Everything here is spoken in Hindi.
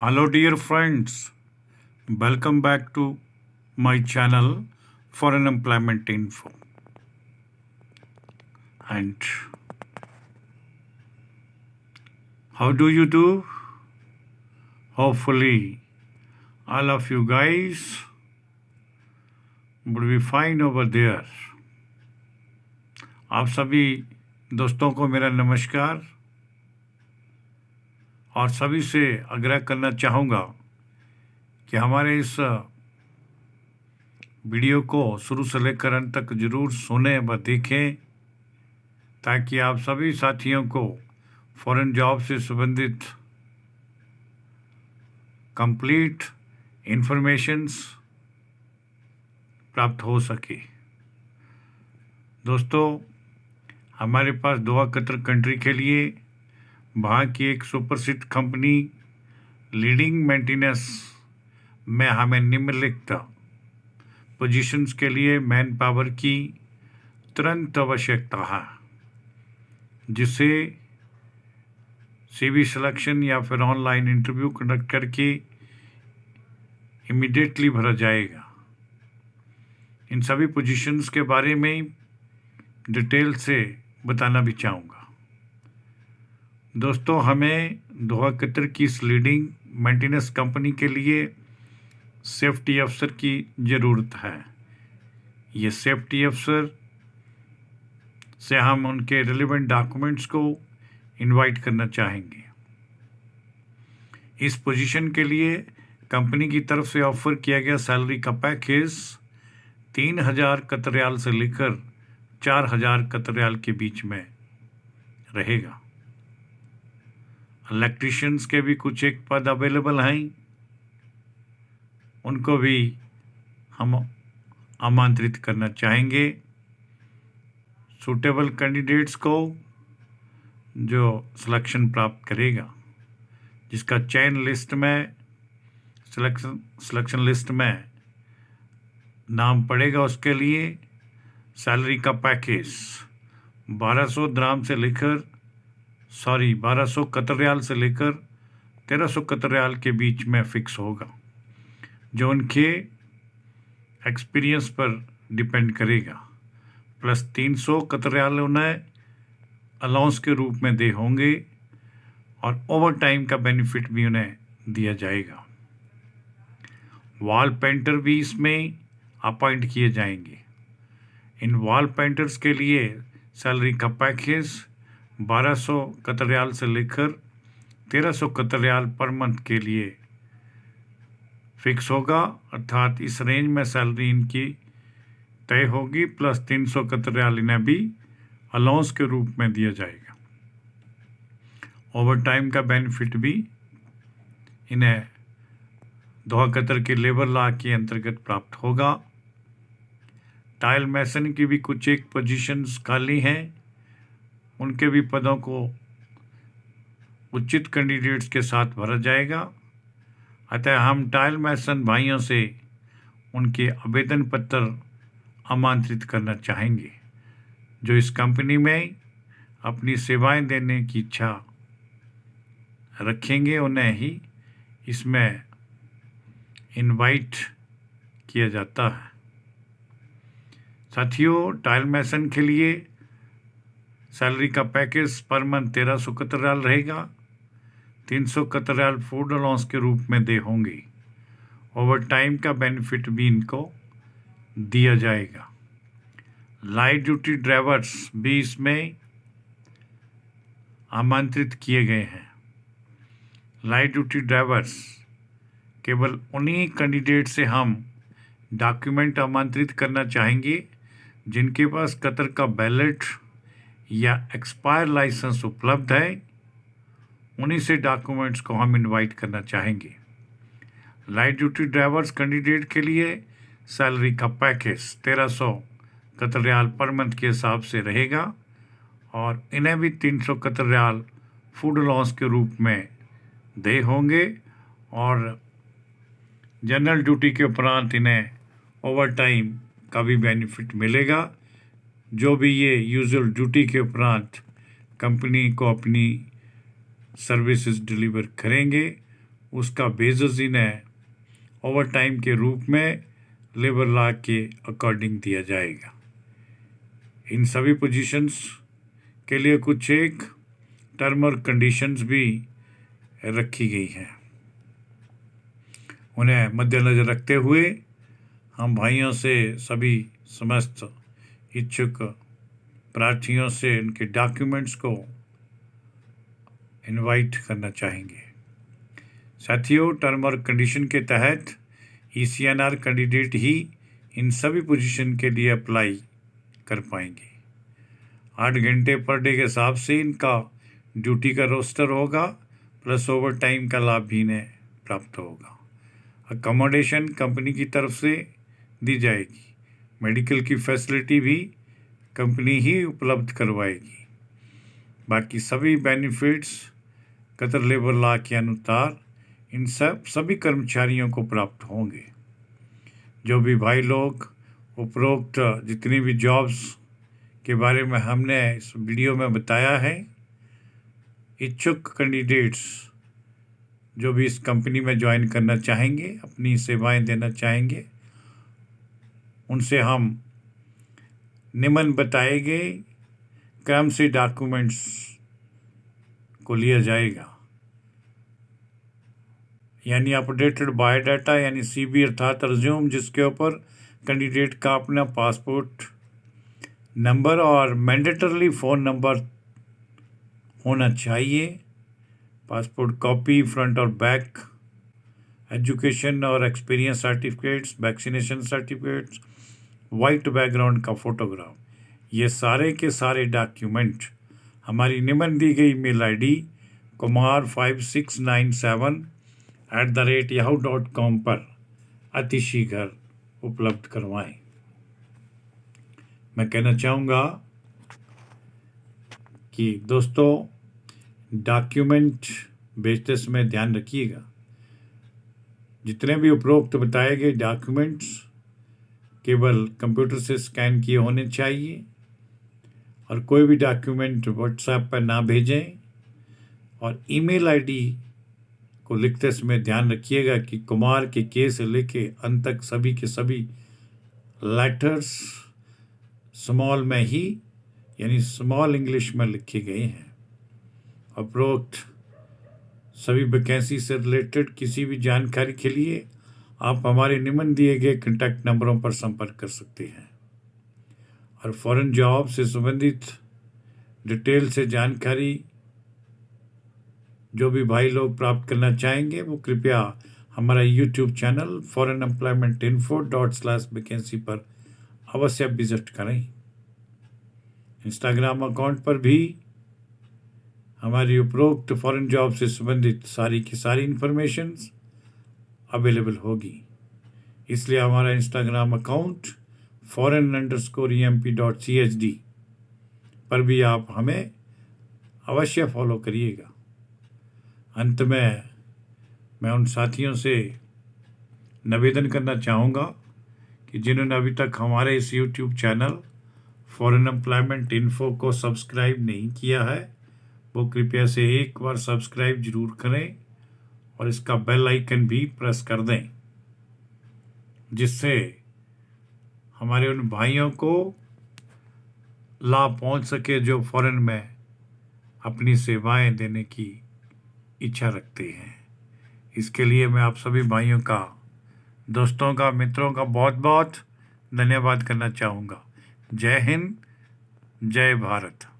Hello, dear friends. Welcome back to my channel for an employment info. And how do you do? Hopefully, all of you guys would be fine over there. आप सभी दोस्तों को मेरा नमस्कार और सभी से आग्रह करना चाहूँगा कि हमारे इस वीडियो को शुरू से लेकर अंत तक जरूर सुने व देखें ताकि आप सभी साथियों को फॉरेन जॉब से संबंधित कंप्लीट इंफॉर्मेशंस प्राप्त हो सके। दोस्तों, हमारे पास दोहा कतर कंट्री के लिए वहाँ की एक सुप्रसिद्ध कंपनी लीडिंग मेंटेनेंस में हमें निम्नलिखित पोजीशंस के लिए मैन पावर की तुरंत आवश्यकता है, जिसे सीवी सिलेक्शन या फिर ऑनलाइन इंटरव्यू कंडक्ट करके इमीडिएटली भरा जाएगा। इन सभी पोजीशंस के बारे में डिटेल से बताना भी चाहूँगा। दोस्तों, हमें दोहा कतर की इस लीडिंग मेंटेनेंस कंपनी के लिए सेफ्टी अफसर की ज़रूरत है। ये सेफ्टी अफसर से हम उनके रिलेवेंट डॉक्यूमेंट्स को इनवाइट करना चाहेंगे। इस पोजीशन के लिए कंपनी की तरफ से ऑफर किया गया सैलरी का पैकेज 3,000 कतर रियाल से लेकर 4,000 कतर रियाल के बीच में रहेगा। इलेक्ट्रीशियंस के भी कुछ एक पद अवेलेबल हैं, उनको भी हम आमंत्रित करना चाहेंगे। सूटेबल कैंडिडेट्स को जो सिलेक्शन प्राप्त करेगा, जिसका चयन लिस्ट में सिलेक्शन लिस्ट में नाम पड़ेगा, उसके लिए सैलरी का पैकेज 1200 कतर रियाल से लेकर 1300 कतर रियाल के बीच में फिक्स होगा, जो उनके एक्सपीरियंस पर डिपेंड करेगा। प्लस 300 कतर रियाल उन्हें अलाउंस के रूप में दे होंगे और ओवर टाइम का बेनिफिट भी उन्हें दिया जाएगा। वॉल पेंटर भी इसमें अपॉइंट किए जाएंगे। इन वॉल पेंटर्स के लिए सैलरी का पैकेज 1200 कतर रियाल से लेकर 1300 कतर रियाल पर मंथ के लिए फिक्स होगा, अर्थात इस रेंज में सैलरी इनकी तय होगी। प्लस 300 कतर रियाल इन्हें भी अलाउंस के रूप में दिया जाएगा। ओवर टाइम का बेनिफिट भी इन्हें दोहा कतर के लेबर लॉ के अंतर्गत प्राप्त होगा। टाइल मैसन की भी कुछ एक पोजीशंस खाली हैं, उनके भी पदों को उचित कैंडिडेट्स के साथ भरा जाएगा। अतः हम टाइल मैसन भाइयों से उनके आवेदन पत्र आमंत्रित करना चाहेंगे, जो इस कंपनी में अपनी सेवाएं देने की इच्छा रखेंगे। उन्हें ही इसमें इनवाइट किया जाता है। साथियों, टाइल मैसन के लिए सैलरी का package per month 1300 Qatar riyal रहेगा। 300 कतर रियाल फूड अलाउंस के रूप में दे होंगे। ओवर टाइम का बेनिफिट भी इनको दिया जाएगा। लाइट ड्यूटी ड्राइवर्स भी इसमें आमंत्रित किए गए हैं। लाइट ड्यूटी ड्राइवर्स केवल उन्हीं कैंडिडेट से हम डॉक्यूमेंट आमंत्रित करना चाहेंगे जिनके पास कतर का बैलेट या एक्सपायर लाइसेंस उपलब्ध है। उन्हीं से डॉक्यूमेंट्स को हम इनवाइट करना चाहेंगे। लाइट ड्यूटी ड्राइवर्स कैंडिडेट के लिए सैलरी का package 1300 Qatar riyal per month के हिसाब से रहेगा और इन्हें भी 300 कतर रियाल फूड अलाउंस के रूप में दे होंगे और जनरल ड्यूटी के उपरांत इन्हें ओवर टाइम का भी बेनिफिट मिलेगा। जो भी ये यूजुअल ड्यूटी के उपरांत कंपनी को अपनी सर्विसेज डिलीवर करेंगे, उसका बेसिस इन्हें ओवर टाइम के रूप में लेबर लॉ के अकॉर्डिंग दिया जाएगा। इन सभी पोजीशंस के लिए कुछ एक टर्म और कंडीशंस भी रखी गई हैं। उन्हें मद्देनजर रखते हुए हम भाइयों से, सभी समस्त इच्छुक प्रार्थियों से उनके डॉक्यूमेंट्स को इनवाइट करना चाहेंगे। साथियों, टर्म और कंडीशन के तहत ECNR कैंडिडेट ही इन सभी पोजीशन के लिए अप्लाई कर पाएंगे। 8 घंटे पर डे के हिसाब से इनका ड्यूटी का रोस्टर होगा, प्लस ओवर टाइम का लाभ भी इन्हें प्राप्त होगा। अकोमोडेशन कंपनी की तरफ से दी जाएगी। मेडिकल की फैसिलिटी भी कंपनी ही उपलब्ध करवाएगी। बाकी सभी बेनिफिट्स कतर लेबर लॉ के अनुसार इन सभी कर्मचारियों को प्राप्त होंगे। जो भी भाई लोग उपरोक्त जितनी भी जॉब्स के बारे में हमने इस वीडियो में बताया है, इच्छुक कैंडिडेट्स जो भी इस कंपनी में ज्वाइन करना चाहेंगे, अपनी सेवाएं देना चाहेंगे, उनसे हम निम्न बताए गए क्रम से डॉक्यूमेंट्स को लिया जाएगा। यानी अपडेटेड बायोडाटा यानी CB अर्थात रिज्यूम, जिसके ऊपर कैंडिडेट का अपना पासपोर्ट नंबर और मैंडेटरली फ़ोन नंबर होना चाहिए। पासपोर्ट कॉपी फ्रंट और बैक, एजुकेशन और experience certificates, vaccination certificates, white background का फोटोग्राफ, ये सारे के सारे डॉक्यूमेंट हमारी निम्न दी गई ईमेल ID kumar5697@yahoo.com पर अतिशीघ्र उपलब्ध करवाएं। मैं कहना चाहूँगा कि दोस्तों, डॉक्यूमेंट भेजते समय ध्यान रखिएगा, जितने भी उपरोक्त बताए गए डॉक्यूमेंट्स केवल कंप्यूटर से स्कैन किए होने चाहिए और कोई भी डॉक्यूमेंट व्हाट्सएप पर ना भेजें। और ईमेल ID को लिखते समय ध्यान रखिएगा कि कुमार के के से लेके अंत तक सभी के सभी लेटर्स स्मॉल में ही यानी स्मॉल इंग्लिश में लिखे गए हैं। उपरोक्त सभी वैकेंसी से रिलेटेड किसी भी जानकारी के लिए आप हमारे निम्न दिए गए कॉन्टैक्ट नंबरों पर संपर्क कर सकते हैं। और फॉरेन जॉब से संबंधित डिटेल से जानकारी जो भी भाई लोग प्राप्त करना चाहेंगे, वो कृपया हमारा YouTube चैनल foreignemploymentinfo./vacancy पर अवश्य विजिट करें। इंस्टाग्राम अकाउंट पर भी हमारी उपरोक्त फॉरेन जॉब से संबंधित सारी की सारी इंफॉर्मेशंस अवेलेबल होगी। इसलिए हमारा इंस्टाग्राम अकाउंट foreign_emp.chd पर भी आप हमें अवश्य फॉलो करिएगा। अंत में मैं उन साथियों से निवेदन करना चाहूँगा कि जिन्होंने अभी तक हमारे इस YouTube channel foreign employment info को सब्सक्राइब नहीं किया है, वो कृपया से एक बार सब्सक्राइब जरूर करें और इसका बेल आइकन भी प्रेस कर दें, जिससे हमारे उन भाइयों को लाभ पहुंच सके जो फॉरेन में अपनी सेवाएं देने की इच्छा रखते हैं। इसके लिए मैं आप सभी भाइयों का, दोस्तों का, मित्रों का बहुत बहुत धन्यवाद करना चाहूँगा। जय हिंद, जय भारत।